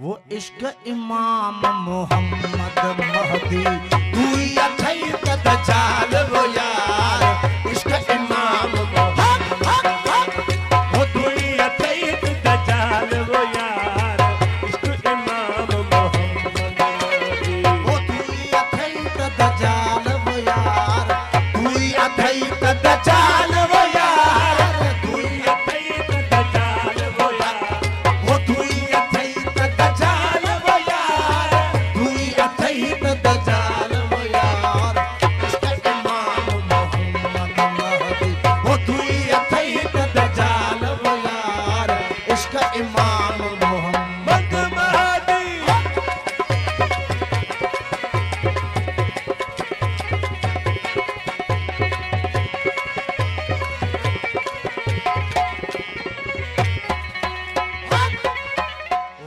वो इश्क इमाम मोहम्मद महदी तू अथई त दजाल वो यार इश्क इमाम मोहम्मद वो तू अथई त दजाल वो यार इश्क इमाम मोहम्मद महदी वो तू अथई त दजाल वो यार तू अथई त दजाल वो यार तू अथई त दजाल वो यार वो तू अथई त दजाल वो यार तू अथई त दजाल वो यार इश्क इमाम मोहम्मद महदी वो तू अथई त दजाल वो यार इश्क इमाम मोहम्मद महदी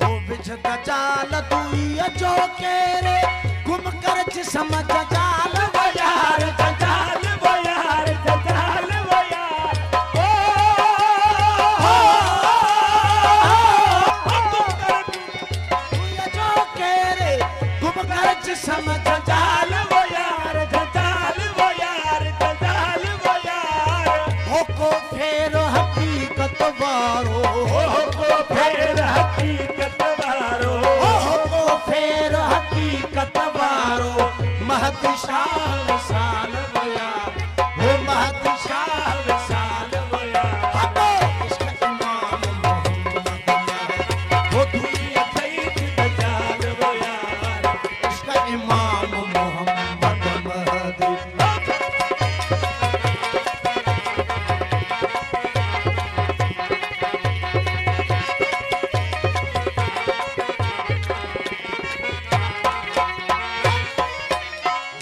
वो बिछ दजाल तू जो केरे गुम कर जिस्म दजाल वो यार दजाल वो यार दजाल वो यार ओ तू जो केरे गुम कर जिस्म दजाल वो यार दजाल वो यार दजाल वो यार हो को फेर हकीकत वारो ओ को फेर हकीकत वारो हो को फेर हकीकत वारो महदी शान साल वो यार वो महदी शान साल वो यार हटो इश्क इमाम मोहम्मद वो तू अथई त दजाल वो यार इश्क इमाम मोहम्मद महदी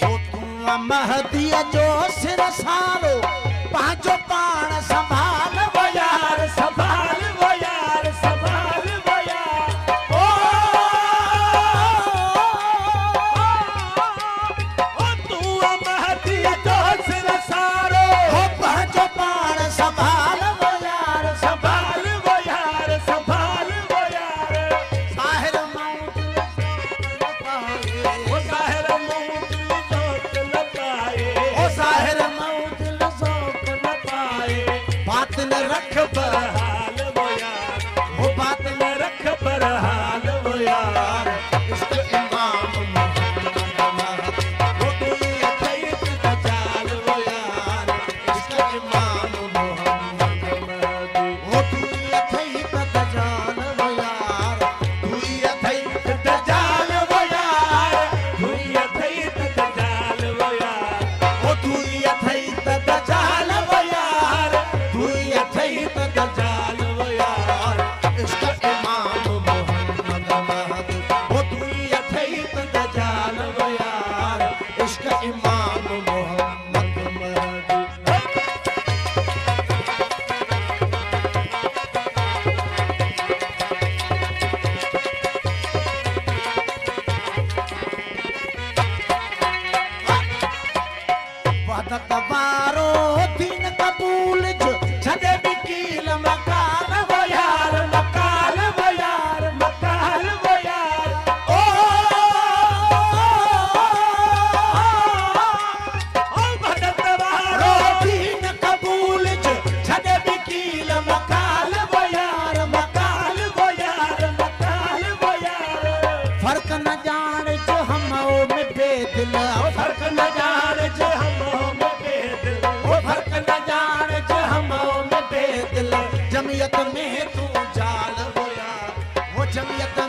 वो तू महदी जो सिर सारो पांचो पाण संभाल वो यार संभाल वो यार संभाल वो यार ओ तू महदी जो सिर सारो हो पांचो पाण संभाल वो यार संभाल वो यार संभाल वो यार साहिर मौत वो ज़ाहिर मुंह जोत लगाए ओ साहिर मौत लज़ौक़ न पाए बातिन रख बरहाल वो यार वो बातिन रख बरहाल वो यार इश्क इमाम मोहम्मद वो तू अथई त दजाल वो यार इश्क इमाम मोहम्मद महदी वो तू अथई त दजाल वो यार तू अथई त दजाल वो यार तू अथई त दजाल वो यार वो तू अथई त दजाल वो यार तू अथई त दजाल वो यार इश्क इमाम मोहम्मद महदी वो तू अथई त दजाल वो यार इश्क इमाम मोहम्मद महदी वदत वारो दीन कबूल जो छदे बिकील मकान वो यार मकान वो यार मकाल वो यार ओ भगत वारो रो दीन कबूल जो छदे बिकील मकान वो यार मकान वो यार मकाल वो यार फर्क न जाने जो हम में बेदिल फर्क न जाने जो हम में बेदिल वो फर्क न जाने जो हम में बेदिल जमियत में तू जाल वो यार वो जमियत